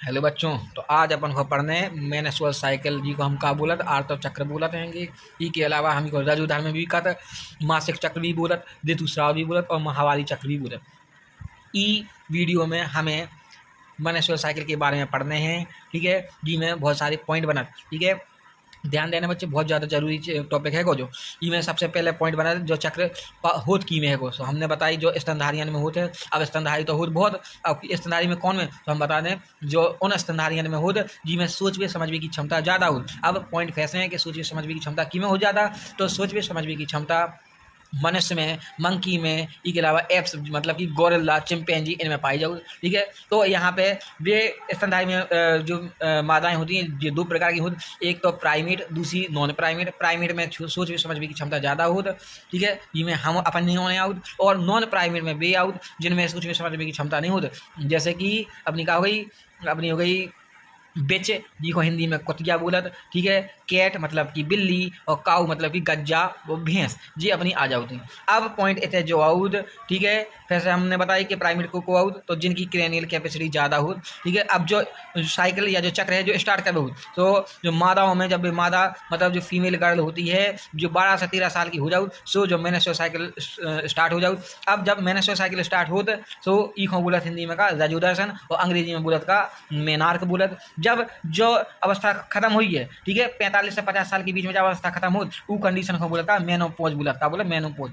Hello बच्चों। तो आज अपन को पढ़ने मेंस्ट्रुअल साइकिल जी को हम का बोलत आर्त चक्र बोलत हैंगे। ई के अलावा हम को रजु धर्म भी कहत मासिक चक्र भी बोलत ऋतुस्राव भी बोलत और माहवारी चक्र भी बोलत। ई वीडियो में हमें मेंस्ट्रुअल साइकिल के बारे में पढ़ने हैं। ठीक है जी, में बहुत सारे पॉइंट बनत। ठीक है, ध्यान देना बच्चे, बहुत ज़्यादा जरूरी टॉपिक है। जो इसमें सबसे पहले पॉइंट बना जो चक्र होत की में है को, तो हमने बताई जो स्तनधारियन में होते हैं। अब स्तनधारी तो होत बहुत, अब स्तनधारी में कौन में, तो हम बता दें जो उन स्तनधारियन में होत जिनमें सोचवे समझवे की क्षमता ज़्यादा हो। अब पॉइंट फैसे हैं कि सोचवे समझवे की क्षमता की में हो ज़्यादा, तो सोचवे समझवे की क्षमता मनुष्य में, मंकी में, इसके अलावा एप्स मतलब कि गोरिल्ला, चिंपैंजी इनमें पाई जाओ। ठीक है, तो यहाँ पे वे स्तनधारी में जो मादाएं होती हैं जो दो प्रकार की होती, एक तो प्राइमेट, दूसरी नॉन प्राइमेट। प्राइमेट में सोच भी समझने की क्षमता ज़्यादा होती। ठीक है, जिनमें हम अपन नहीं होने आउट, और नॉन प्राइमेट में वे आउट जिनमें सोच भी समझने की क्षमता नहीं होती। जैसे कि अपनी क्या हो गई, अपनी हो गई बेच जी को हिंदी में कुतिया बोलत। ठीक है, कैट मतलब कि बिल्ली, और काऊ मतलब कि गज्जा वो भैंस जी अपनी आ जाती। अब पॉइंट इतने जो आउद। ठीक है, फिर से हमने बताया कि प्राइमेट को आउद तो जिनकी क्रेनियल कैपेसिटी ज़्यादा हो। ठीक है, अब जो साइकिल या जो चक्र है जो स्टार्ट कर हो, तो जो मादाओं में जब मादा मतलब जो फीमेल गर्ल होती है जो 12 से 13 साल की हो जाऊ, सो जो मेंस्ट्रुअल साइकिल स्टार्ट हो जाऊ। अब जब मेंस्ट्रुअल साइकिल स्टार्ट होत सो ई को बोलत हिंदी में का रजोदर्शन, और अंग्रेजी में बोलत का मेनार्क बोलत। जब जो अवस्था खत्म हुई है, ठीक है, 45 से 50 साल के बीच में जब अवस्था खत्म हो, वो कंडीशन को बोलता है मेनोपॉज बोलता है। बोला मेनोपॉज।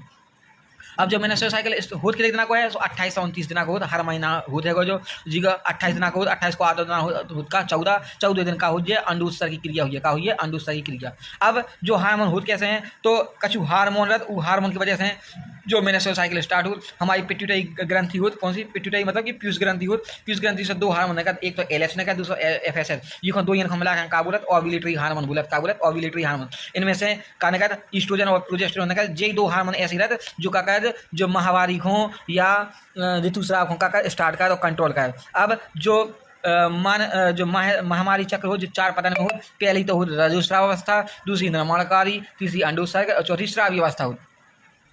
अब जो मेंस्ट्रुअल साइकिल होत कितने दिना को है, तो 28 से 29 दिना को होता, हर महीना होते है। जो जी का 28 दिना को होता, 28 को आधा दिना होत का 14 दिन का हो जाए अंडोत्सर्ग की क्रिया हुई है। का हुई है अंडोत्सर्ग की क्रिया। अब जो हार्मोन होत कैसे हैं, तो कछु हार्मोन रहत, वो हार्मोन की वजह से जो मेंस्ट्रुअल साइकिल स्टार्ट हो, हमारी पिट्यूटरी ग्रंथि होत। कौन सी पिट्यूटरी मतलब कि पीयूष ग्रंथि होत। पीयूष ग्रंथि से दो हार्मोन है, एक तो एलएच ने का, दूसरा एफएसएच। ये दो इनको मिला का बोलत ओव्यूलेटरी हार्मोन बोलत। का बोलत ओव्यूलेटरी हार्मोन। इनमें से कहने का ईस्ट्रोजन और प्रोजेस्टेरोन का जे दो हार्मोन ऐसे रहते जो का जो माहवारी हो या ऋतुस्राव हो का स्टार्ट का और कंट्रोल का है। अब जो जो महामारी चक्र हो जो 4 पतन में हो, पहली तो हो रजोस्राव अवस्था, दूसरी निर्माणकारी, तीसरी अंडोत्सर्ग और चौथी स्रावी अवस्था हो।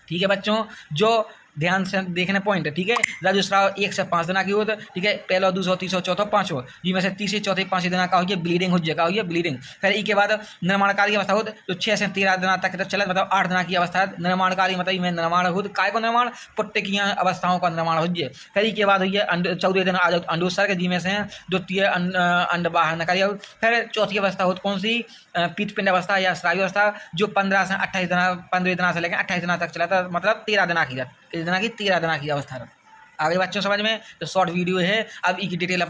ठीक है बच्चों, जो ध्यान से देखने पॉइंट है। ठीक है, रजोस्राव 1 से 5 दिना की होता है। ठीक है, पहला, दूसरा, तीसरा, चौथा, पांचवा, जिनमें से तीसरे, चौथे, 5 दिना का हो गया ब्लीडिंग हो जाएगा, हो गया ब्लीडिंग। फिर इसके बाद निर्माणकारी अवस्था होती तो 6 से 13 दिना तक चले, मतलब 8 दिना की अवस्था है निर्माणकारी, मतलब में निर्माण हो काय को निर्माण पुट्टे की अवस्थाओं का निर्माण हो जाए। फिर इसके बाद हुई है 14 दिन आ जाओ अंडोत्सर्ग, जिनमें से द्वितीय अंड बाहर निकाली हो। फिर चौथी अवस्था होती कौन सी, पीतपिंड अवस्था या स्रावी अवस्था, जो 15 से 28 दिना, 15 दिना से लेकर 28 दिना तक चला था, मतलब 13 दिना की 13 दिना की अवस्था। आगे बच्चों समझ में, तो शॉर्ट वीडियो है। अब इसकी डिटेल